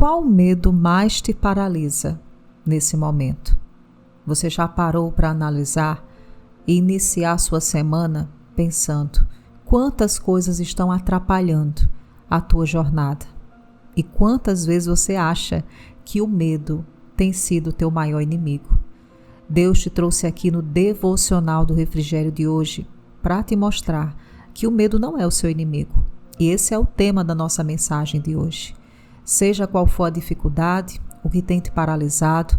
Qual medo mais te paralisa nesse momento? Você já parou para analisar e iniciar sua semana pensando quantas coisas estão atrapalhando a tua jornada? E quantas vezes você acha que o medo tem sido o teu maior inimigo? Deus te trouxe aqui no devocional do refrigério de hoje para te mostrar que o medo não é o seu inimigo. E esse é o tema da nossa mensagem de hoje. Seja qual for a dificuldade, o que tem te paralisado,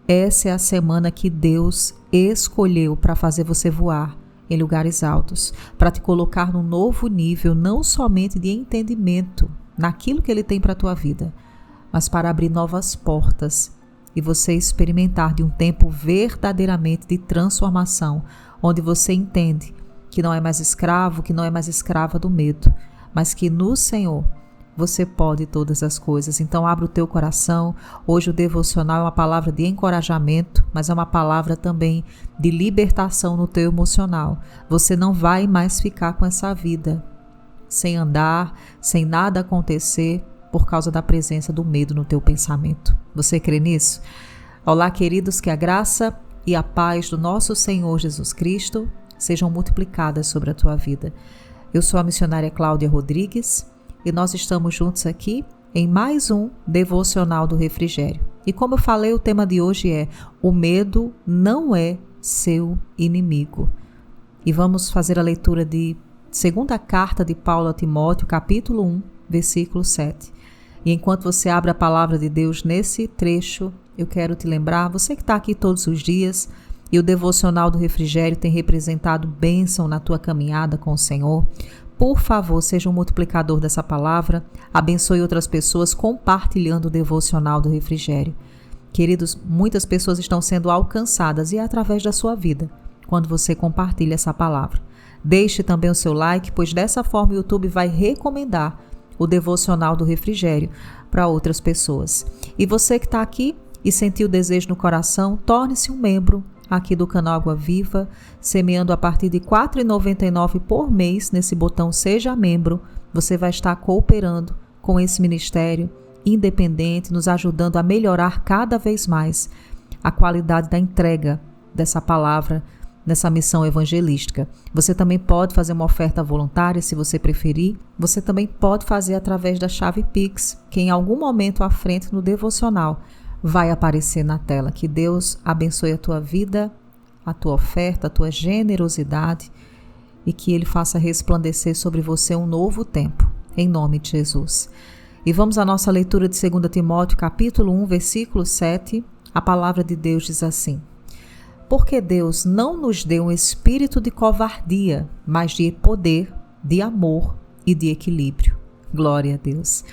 essa é a semana que Deus escolheu para fazer você voar em lugares altos, para te colocar num novo nível, não somente de entendimento naquilo que Ele tem para a tua vida, mas para abrir novas portas e você experimentar de um tempo verdadeiramente de transformação, onde você entende que não é mais escravo, que não é mais escrava do medo, mas que no Senhor você pode todas as coisas. Então abra o teu coração. Hoje o devocional é uma palavra de encorajamento, mas é uma palavra também de libertação no teu emocional. Você não vai mais ficar com essa vida sem andar, sem nada acontecer por causa da presença do medo no teu pensamento. Você crê nisso? Olá, queridos, que a graça e a paz do nosso Senhor Jesus Cristo sejam multiplicadas sobre a tua vida. Eu sou a missionária Cláudia Rodrigues e nós estamos juntos aqui em mais um devocional do refrigério. E como eu falei, o tema de hoje é: o medo não é seu inimigo. E vamos fazer a leitura de segunda carta de Paulo a Timóteo, capítulo 1, versículo 7. E enquanto você abre a palavra de Deus nesse trecho, eu quero te lembrar, você que está aqui todos os dias, e o devocional do refrigério tem representado bênção na tua caminhada com o Senhor. Por favor, seja um multiplicador dessa palavra, abençoe outras pessoas compartilhando o devocional do refrigério. Queridos, muitas pessoas estão sendo alcançadas e é através da sua vida, quando você compartilha essa palavra. Deixe também o seu like, pois dessa forma o YouTube vai recomendar o devocional do refrigério para outras pessoas. E você que está aqui e sentiu o desejo no coração, torne-se um membro aqui do canal Água Viva, semeando a partir de R$ 4,99 por mês nesse botão Seja Membro. Você vai estar cooperando com esse ministério independente, nos ajudando a melhorar cada vez mais a qualidade da entrega dessa palavra, nessa missão evangelística. Você também pode fazer uma oferta voluntária, se você preferir. Você também pode fazer através da chave Pix, que em algum momento à frente no devocional vai aparecer na tela. Que Deus abençoe a tua vida, a tua oferta, a tua generosidade e que Ele faça resplandecer sobre você um novo tempo, em nome de Jesus. E vamos à nossa leitura de 2 Timóteo, capítulo 1, versículo 7. A palavra de Deus diz assim: porque Deus não nos deu um espírito de covardia, mas de poder, de amor e de equilíbrio. Glória a Deus.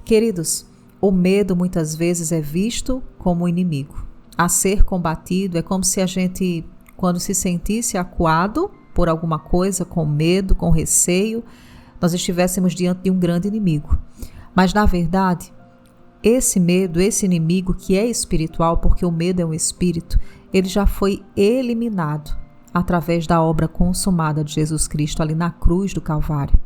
Queridos, o medo muitas vezes é visto como um inimigo a ser combatido. É como se a gente, quando se sentisse acuado por alguma coisa, com medo, com receio, nós estivéssemos diante de um grande inimigo. Mas, na verdade, esse medo, esse inimigo que é espiritual, porque o medo é um espírito, ele já foi eliminado através da obra consumada de Jesus Cristo ali na cruz do Calvário.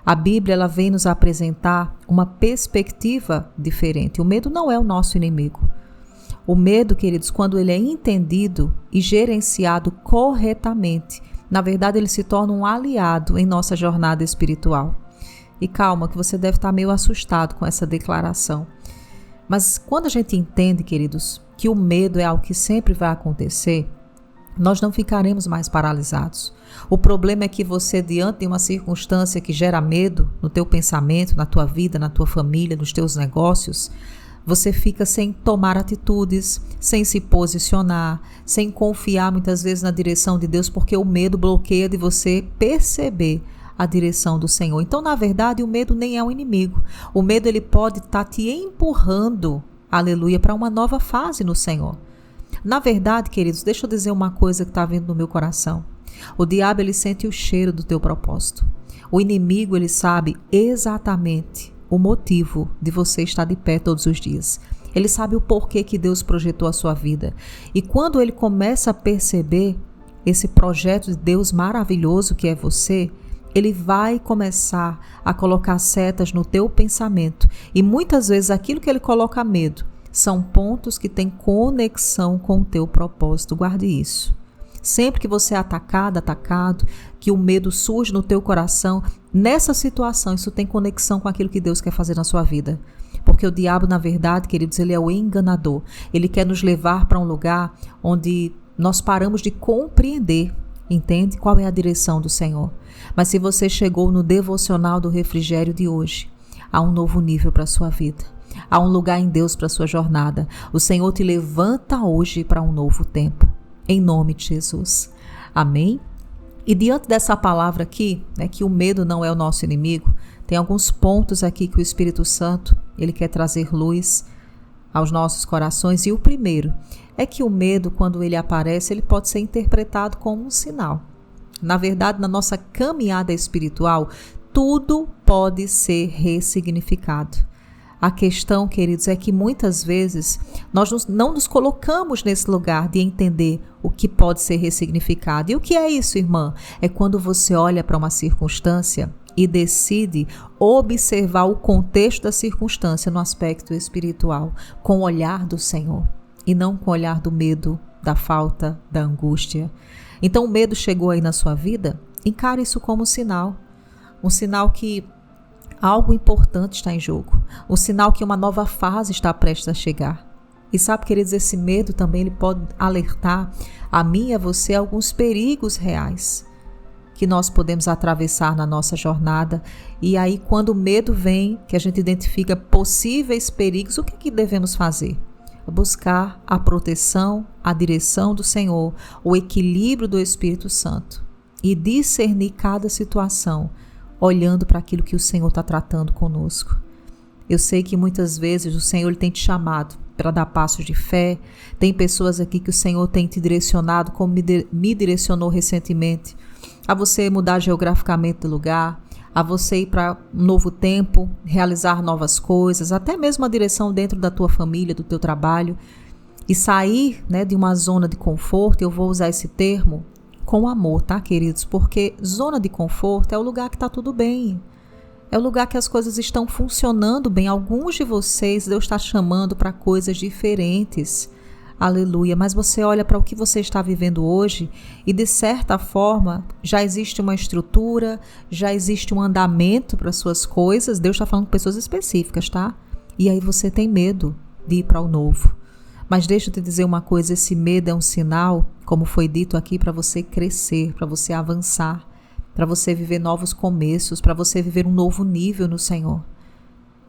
A Bíblia ela vem nos apresentar uma perspectiva diferente. O medo não é o nosso inimigo. O medo, queridos, quando ele é entendido e gerenciado corretamente, na verdade ele se torna um aliado em nossa jornada espiritual. E calma, que você deve estar meio assustado com essa declaração. Mas quando a gente entende, queridos, que o medo é algo que sempre vai acontecer, nós não ficaremos mais paralisados. O problema é que você, diante de uma circunstância que gera medo no teu pensamento, na tua vida, na tua família, nos teus negócios, você fica sem tomar atitudes, sem se posicionar, sem confiar muitas vezes na direção de Deus, porque o medo bloqueia de você perceber a direção do Senhor. Então, na verdade, o medo nem é um inimigo. O medo ele pode estar te empurrando, aleluia, para uma nova fase no Senhor. Na verdade, queridos, deixa eu dizer uma coisa que está vindo no meu coração. O diabo, ele sente o cheiro do teu propósito. O inimigo, ele sabe exatamente o motivo de você estar de pé todos os dias. Ele sabe o porquê que Deus projetou a sua vida. E quando ele começa a perceber esse projeto de Deus maravilhoso que é você, ele vai começar a colocar setas no teu pensamento. E muitas vezes aquilo que ele coloca medo são pontos que têm conexão com o teu propósito. Guarde isso. Sempre que você é atacado, que o medo surge no teu coração, nessa situação isso tem conexão com aquilo que Deus quer fazer na sua vida. Porque o diabo, na verdade, queridos, ele é o enganador. Ele quer nos levar para um lugar onde nós paramos de compreender, entende? Qual é a direção do Senhor. Mas se você chegou no devocional do refrigério de hoje, há um novo nível para a sua vida. Há um lugar em Deus para a sua jornada. O Senhor te levanta hoje para um novo tempo. Em nome de Jesus. Amém? E diante dessa palavra aqui, que o medo não é o nosso inimigo, tem alguns pontos aqui que o Espírito Santo, ele quer trazer luz aos nossos corações. E o primeiro é que o medo, quando ele aparece, ele pode ser interpretado como um sinal. Na verdade, na nossa caminhada espiritual, tudo pode ser ressignificado. A questão, queridos, é que muitas vezes nós não nos colocamos nesse lugar de entender o que pode ser ressignificado. E o que é isso, irmã? É quando você olha para uma circunstância e decide observar o contexto da circunstância no aspecto espiritual, com o olhar do Senhor e não com o olhar do medo, da falta, da angústia. Então o medo chegou aí na sua vida? Encare isso como um sinal que algo importante está em jogo, um sinal que uma nova fase está prestes a chegar. E sabe, queridos, esse medo também ele pode alertar a mim e a você alguns perigos reais que nós podemos atravessar na nossa jornada. E aí, quando o medo vem, que a gente identifica possíveis perigos, o que devemos fazer? Buscar a proteção, a direção do Senhor, o equilíbrio do Espírito Santo e discernir cada situação, olhando para aquilo que o Senhor está tratando conosco. Eu sei que muitas vezes o Senhor ele tem te chamado para dar passos de fé. Tem pessoas aqui que o Senhor tem te direcionado, como me direcionou recentemente, a você mudar geograficamente do lugar, a você ir para um novo tempo, realizar novas coisas, até mesmo a direção dentro da tua família, do teu trabalho, e sair, de uma zona de conforto. Eu vou usar esse termo com amor, tá, queridos? Porque zona de conforto é o lugar que está tudo bem. É o lugar que as coisas estão funcionando bem. Alguns de vocês, Deus está chamando para coisas diferentes. Aleluia. Mas você olha para o que você está vivendo hoje e, de certa forma, já existe uma estrutura, já existe um andamento para as suas coisas. Deus está falando com pessoas específicas, tá? E aí você tem medo de ir para o novo. Mas deixa eu te dizer uma coisa, esse medo é um sinal, como foi dito aqui, para você crescer, para você avançar, para você viver novos começos, para você viver um novo nível no Senhor.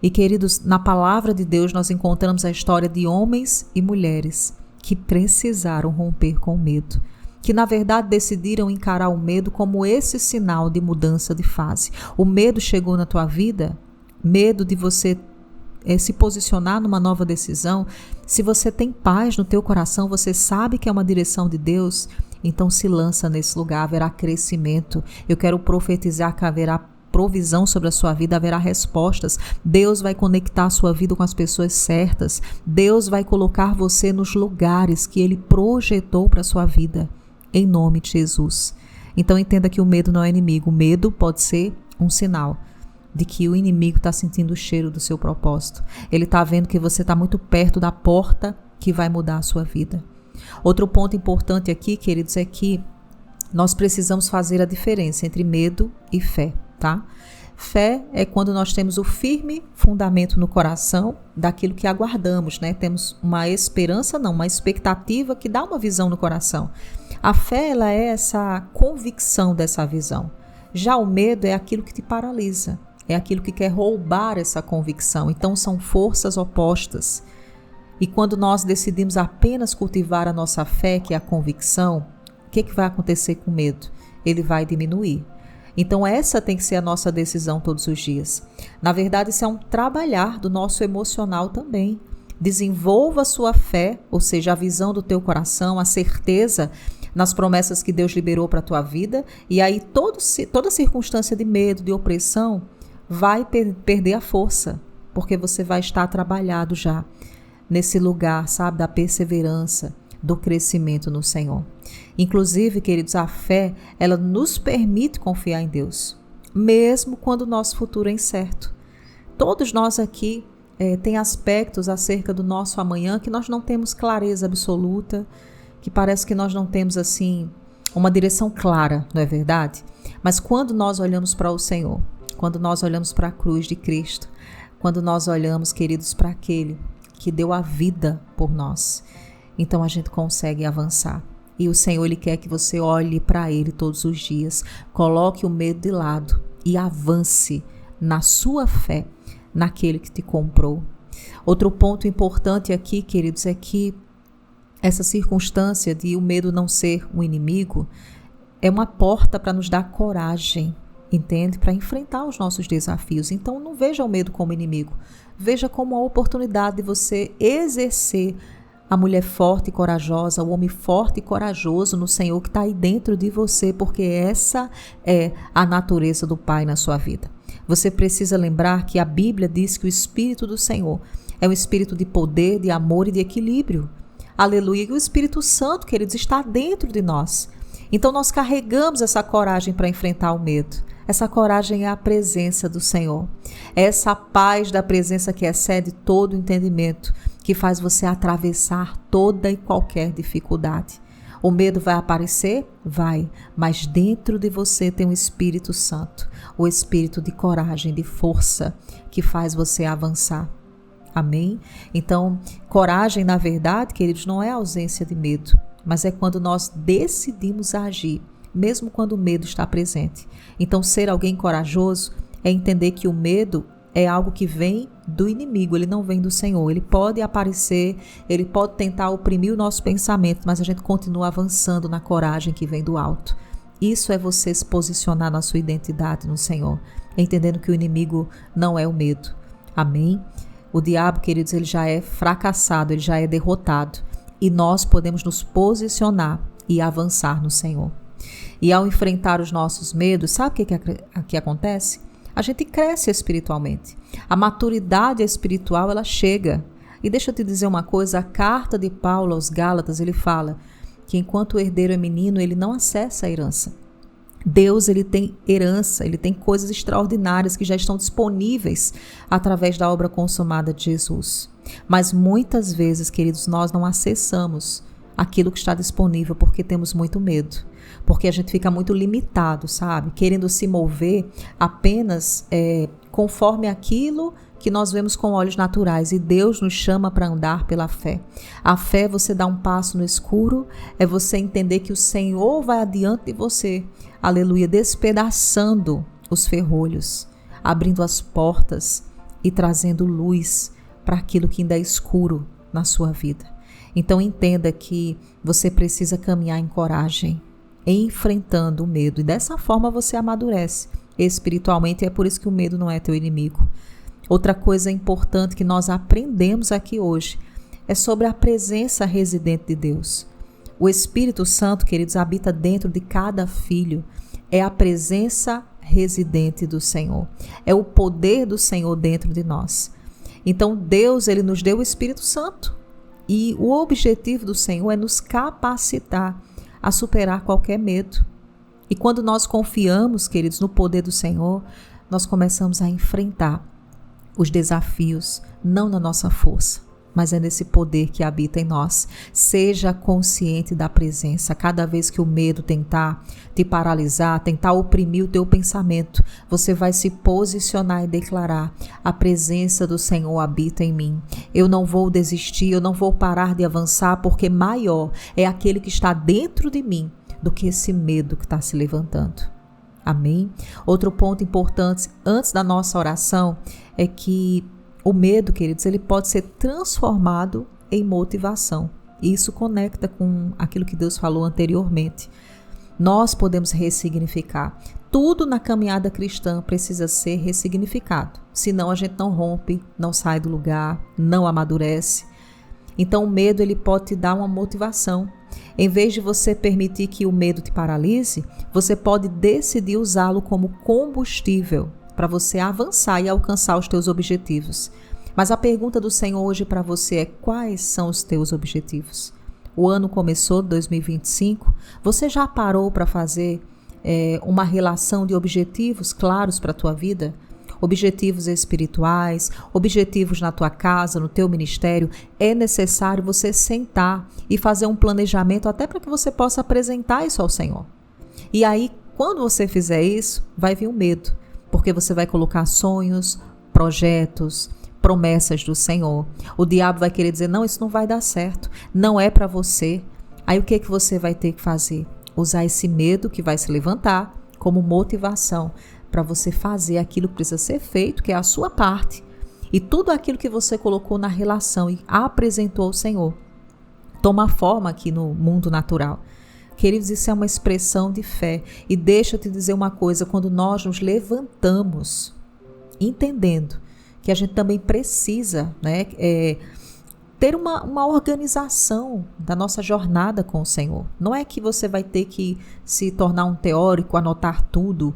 E, queridos, na palavra de Deus nós encontramos a história de homens e mulheres que precisaram romper com o medo, que na verdade decidiram encarar o medo como esse sinal de mudança de fase. O medo chegou na tua vida, medo de você se posicionar numa nova decisão. Se você tem paz no teu coração, você sabe que é uma direção de Deus, então se lança nesse lugar, haverá crescimento. Eu quero profetizar que haverá provisão sobre a sua vida, haverá respostas. Deus vai conectar a sua vida com as pessoas certas. Deus vai colocar você nos lugares que Ele projetou para a sua vida, em nome de Jesus. Então entenda que o medo não é inimigo. O medo pode ser um sinal de que o inimigo está sentindo o cheiro do seu propósito. Ele está vendo que você está muito perto da porta que vai mudar a sua vida. Outro ponto importante aqui, queridos, é que nós precisamos fazer a diferença entre medo e fé, tá? Fé é quando nós temos o firme fundamento no coração daquilo que aguardamos, Temos uma esperança, uma expectativa que dá uma visão no coração. A fé, ela é essa convicção dessa visão. Já o medo é aquilo que te paralisa. É aquilo que quer roubar essa convicção. Então são forças opostas. E quando nós decidimos apenas cultivar a nossa fé, que é a convicção, o que vai acontecer com o medo? Ele vai diminuir. Então essa tem que ser a nossa decisão todos os dias. Na verdade, isso é um trabalhar do nosso emocional também. Desenvolva a sua fé, ou seja, a visão do teu coração, a certeza nas promessas que Deus liberou para a tua vida. E aí toda circunstância de medo, de opressão, vai perder a força, porque você vai estar trabalhado já nesse lugar, da perseverança, do crescimento no Senhor. Inclusive, queridos, a fé, ela nos permite confiar em Deus. mesmo quando o nosso futuro é incerto. Todos nós aqui tem aspectos acerca do nosso amanhã que nós não temos clareza absoluta, que parece que nós não temos assim uma direção clara, não é verdade? Mas quando nós olhamos para o Senhor, quando nós olhamos para a cruz de Cristo, quando nós olhamos, queridos, para aquele que deu a vida por nós, então a gente consegue avançar. E o Senhor, Ele quer que você olhe para Ele todos os dias, coloque o medo de lado e avance na sua fé, naquele que te comprou. Outro ponto importante aqui, queridos, é que essa circunstância de o medo não ser um inimigo é uma porta para nos dar coragem, entende? Para enfrentar os nossos desafios. Então não veja o medo como inimigo, veja como uma oportunidade de você exercer a mulher forte e corajosa, o homem forte e corajoso no Senhor que está aí dentro de você, porque essa é a natureza do Pai na sua vida. Você precisa lembrar que a Bíblia diz que o Espírito do Senhor é um espírito de poder, de amor e de equilíbrio. Aleluia. E o Espírito Santo, queridos, está dentro de nós. Então nós carregamos essa coragem para enfrentar o medo. Essa coragem é a presença do Senhor. É essa paz da presença que excede todo o entendimento, que faz você atravessar toda e qualquer dificuldade. O medo vai aparecer? Vai, mas dentro de você tem o Espírito Santo, o espírito de coragem, de força, que faz você avançar. Amém? Então, coragem, na verdade, queridos, não é ausência de medo, mas é quando nós decidimos agir, mesmo quando o medo está presente. Então, ser alguém corajoso é entender que o medo é algo que vem do inimigo, ele não vem do Senhor. Ele pode aparecer, ele pode tentar oprimir o nosso pensamento, mas a gente continua avançando na coragem que vem do alto. Isso é você se posicionar na sua identidade no Senhor, entendendo que o inimigo não é o medo. Amém? O diabo, queridos, ele já é fracassado, ele já é derrotado. E nós podemos nos posicionar e avançar no Senhor. E ao enfrentar os nossos medos, sabe o que acontece? A gente cresce espiritualmente. A maturidade espiritual, ela chega. E deixa eu te dizer uma coisa, a carta de Paulo aos Gálatas, ele fala que enquanto o herdeiro é menino, ele não acessa a herança. Deus, ele tem herança, ele tem coisas extraordinárias que já estão disponíveis através da obra consumada de Jesus. Mas muitas vezes, queridos, nós não acessamos aquilo que está disponível porque temos muito medo. Porque a gente fica muito limitado, sabe? Querendo se mover apenas conforme aquilo que nós vemos com olhos naturais. E Deus nos chama para andar pela fé. A fé é você dar um passo no escuro, é você entender que o Senhor vai adiante de você. Aleluia, despedaçando os ferrolhos, abrindo as portas e trazendo luz para aquilo que ainda é escuro na sua vida. Então entenda que você precisa caminhar em coragem, enfrentando o medo. E dessa forma você amadurece espiritualmente, e é por isso que o medo não é teu inimigo. Outra coisa importante que nós aprendemos aqui hoje é sobre a presença residente de Deus. O Espírito Santo, queridos, habita dentro de cada filho. É a presença residente do Senhor. É o poder do Senhor dentro de nós. Então Deus, ele nos deu o Espírito Santo. E o objetivo do Senhor é nos capacitar a superar qualquer medo. E quando nós confiamos, queridos, no poder do Senhor, nós começamos a enfrentar os desafios, não na nossa força, mas é nesse poder que habita em nós. Seja consciente da presença. Cada vez que o medo tentar te paralisar, tentar oprimir o teu pensamento, você vai se posicionar e declarar: a presença do Senhor habita em mim. Eu não vou desistir, eu não vou parar de avançar, porque maior é aquele que está dentro de mim do que esse medo que está se levantando. Amém? Outro ponto importante antes da nossa oração é que o medo, queridos, ele pode ser transformado em motivação. E isso conecta com aquilo que Deus falou anteriormente. Nós podemos ressignificar. Tudo na caminhada cristã precisa ser ressignificado. Senão a gente não rompe, não sai do lugar, não amadurece. Então o medo, ele pode te dar uma motivação. Em vez de você permitir que o medo te paralise, você pode decidir usá-lo como combustível para você avançar e alcançar os teus objetivos. Mas a pergunta do Senhor hoje para você é: quais são os teus objetivos? O ano começou, 2025, você já parou para fazer uma relação de objetivos claros para a tua vida, objetivos espirituais, objetivos na tua casa, no teu ministério, é necessário você sentar e fazer um planejamento até para que você possa apresentar isso ao Senhor. E aí, quando você fizer isso, vai vir o medo, porque você vai colocar sonhos, projetos, promessas do Senhor. O diabo vai querer dizer, não, isso não vai dar certo, não é para você. Aí o que você vai ter que fazer? Usar esse medo que vai se levantar como motivação para você fazer aquilo que precisa ser feito, que é a sua parte. E tudo aquilo que você colocou na relação e apresentou ao Senhor toma forma aqui no mundo natural. Queridos, isso é uma expressão de fé. E deixa eu te dizer uma coisa, quando nós nos levantamos, entendendo que a gente também precisa, né, ter uma organização da nossa jornada com o Senhor. Não é que você vai ter que se tornar um teórico, anotar tudo,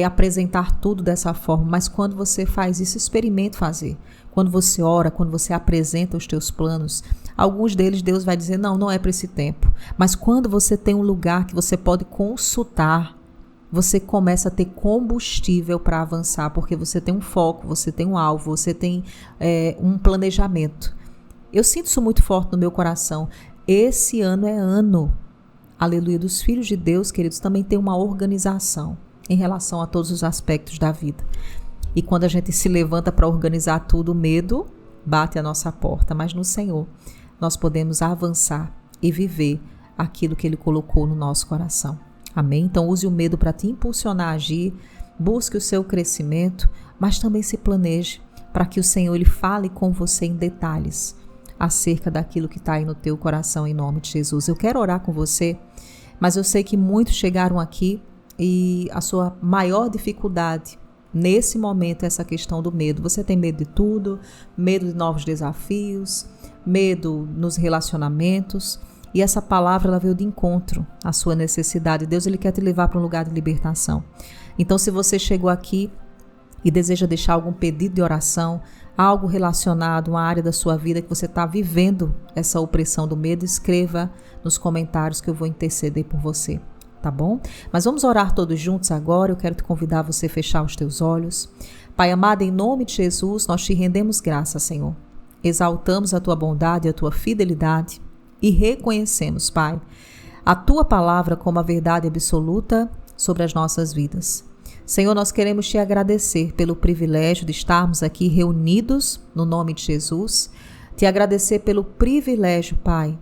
apresentar tudo dessa forma, mas quando você faz isso, experimente fazer. Quando você ora, quando você apresenta os teus planos, alguns deles Deus vai dizer, não é para esse tempo. Mas quando você tem um lugar que você pode consultar, você começa a ter combustível para avançar, porque você tem um foco, você tem um alvo, você tem um planejamento. Eu sinto isso muito forte no meu coração. Esse ano é ano, aleluia, dos filhos de Deus, queridos, também tem uma organização em relação a todos os aspectos da vida. E quando a gente se levanta para organizar tudo, o medo bate à nossa porta. Mas no Senhor, nós podemos avançar e viver aquilo que Ele colocou no nosso coração. Amém? Então use o medo para te impulsionar a agir, busque o seu crescimento, mas também se planeje para que o Senhor Ele fale com você em detalhes acerca daquilo que está aí no teu coração, em nome de Jesus. Eu quero orar com você, mas eu sei que muitos chegaram aqui e a sua maior dificuldade nesse momento é essa questão do medo. Você tem medo de tudo, medo de novos desafios, medo nos relacionamentos. E essa palavra ela veio de encontro à sua necessidade. Deus ele quer te levar para um lugar de libertação. Então, se você chegou aqui e deseja deixar algum pedido de oração, algo relacionado a uma área da sua vida que você está vivendo essa opressão do medo, escreva nos comentários que eu vou interceder por você, tá bom? Mas vamos orar todos juntos agora. Eu quero te convidar a você fechar os teus olhos. Pai amado, em nome de Jesus, nós te rendemos graça, Senhor. Exaltamos a tua bondade e a tua fidelidade. E reconhecemos, Pai, a Tua palavra como a verdade absoluta sobre as nossas vidas. Senhor, nós queremos Te agradecer pelo privilégio de estarmos aqui reunidos no nome de Jesus. Te agradecer pelo privilégio, Pai,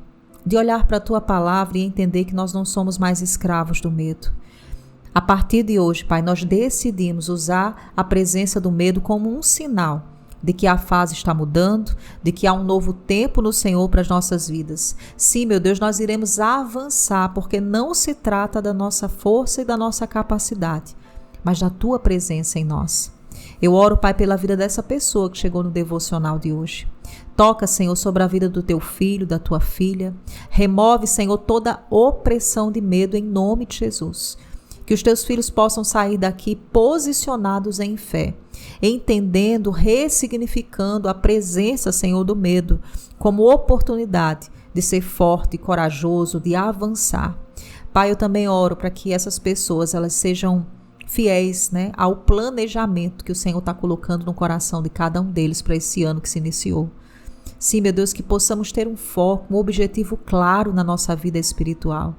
de olhar para a Tua palavra e entender que nós não somos mais escravos do medo. A partir de hoje, Pai, nós decidimos usar a presença do medo como um sinal de que a fase está mudando, de que há um novo tempo no Senhor para as nossas vidas. Sim, meu Deus, nós iremos avançar, porque não se trata da nossa força e da nossa capacidade, mas da Tua presença em nós. Eu oro, Pai, pela vida dessa pessoa que chegou no devocional de hoje. Toca, Senhor, sobre a vida do Teu filho, da Tua filha. Remove, Senhor, toda opressão de medo em nome de Jesus. Que os Teus filhos possam sair daqui posicionados em fé, entendendo, ressignificando a presença, Senhor, do medo como oportunidade de ser forte, corajoso, de avançar. Pai, eu também oro para que essas pessoas elas sejam fiéis, né, ao planejamento que o Senhor está colocando no coração de cada um deles para esse ano que se iniciou. Sim, meu Deus, que possamos ter um foco, um objetivo claro na nossa vida espiritual.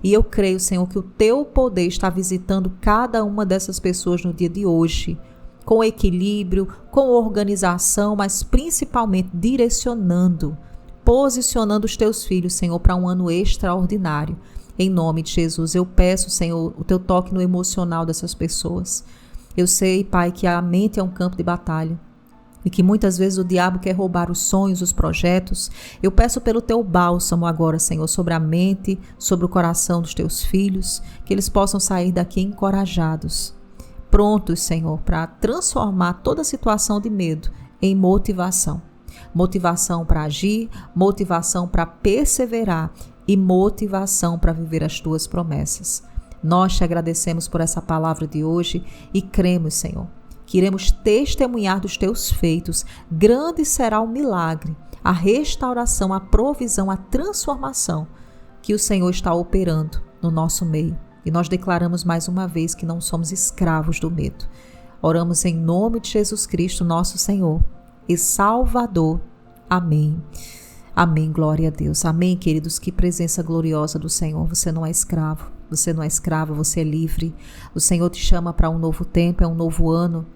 E eu creio, Senhor, que o Teu poder está visitando cada uma dessas pessoas no dia de hoje, com equilíbrio, com organização, mas principalmente direcionando, posicionando os Teus filhos, Senhor, para um ano extraordinário. Em nome de Jesus, eu peço, Senhor, o Teu toque no emocional dessas pessoas. Eu sei, Pai, que a mente é um campo de batalha e que muitas vezes o diabo quer roubar os sonhos, os projetos. Eu peço pelo Teu bálsamo agora, Senhor, sobre a mente, sobre o coração dos Teus filhos, que eles possam sair daqui encorajados, prontos, Senhor, para transformar toda a situação de medo em motivação. Motivação para agir, motivação para perseverar e motivação para viver as Tuas promessas. Nós Te agradecemos por essa palavra de hoje e cremos, Senhor, que iremos testemunhar dos Teus feitos. Grande será o milagre, a restauração, a provisão, a transformação que o Senhor está operando no nosso meio. E nós declaramos mais uma vez que não somos escravos do medo. Oramos em nome de Jesus Cristo, nosso Senhor e Salvador. Amém. Amém, glória a Deus. Amém, queridos, que presença gloriosa do Senhor. Você não é escravo, você não é escravo, você é livre. O Senhor te chama para um novo tempo, é um novo ano.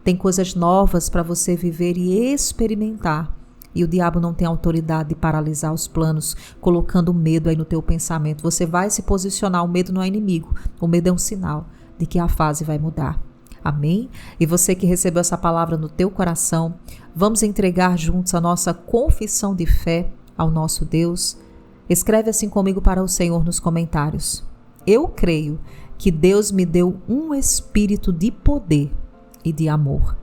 Tem coisas novas para você viver e experimentar. E o diabo não tem autoridade de paralisar os planos, colocando medo aí no teu pensamento. Você vai se posicionar, o medo não é inimigo, o medo é um sinal de que a fase vai mudar. Amém? E você que recebeu essa palavra no teu coração, vamos entregar juntos a nossa confissão de fé ao nosso Deus. Escreve assim comigo para o Senhor nos comentários. Eu creio que Deus me deu um espírito de poder e de amor.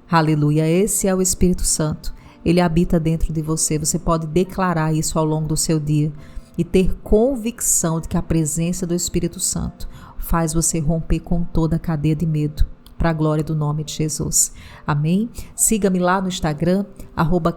Aleluia, esse é o Espírito Santo. Ele habita dentro de você. Você pode declarar isso ao longo do seu dia e ter convicção de que a presença do Espírito Santo faz você romper com toda a cadeia de medo, para a glória do nome de Jesus. Amém? Siga-me lá no Instagram,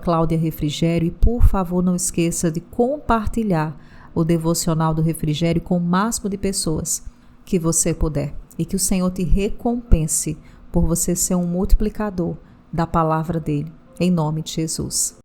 @CláudiaRefrigério, e por favor não esqueça de compartilhar o devocional do Refrigério com o máximo de pessoas que você puder. E que o Senhor te recompense por você ser um multiplicador da palavra dele. Em nome de Jesus.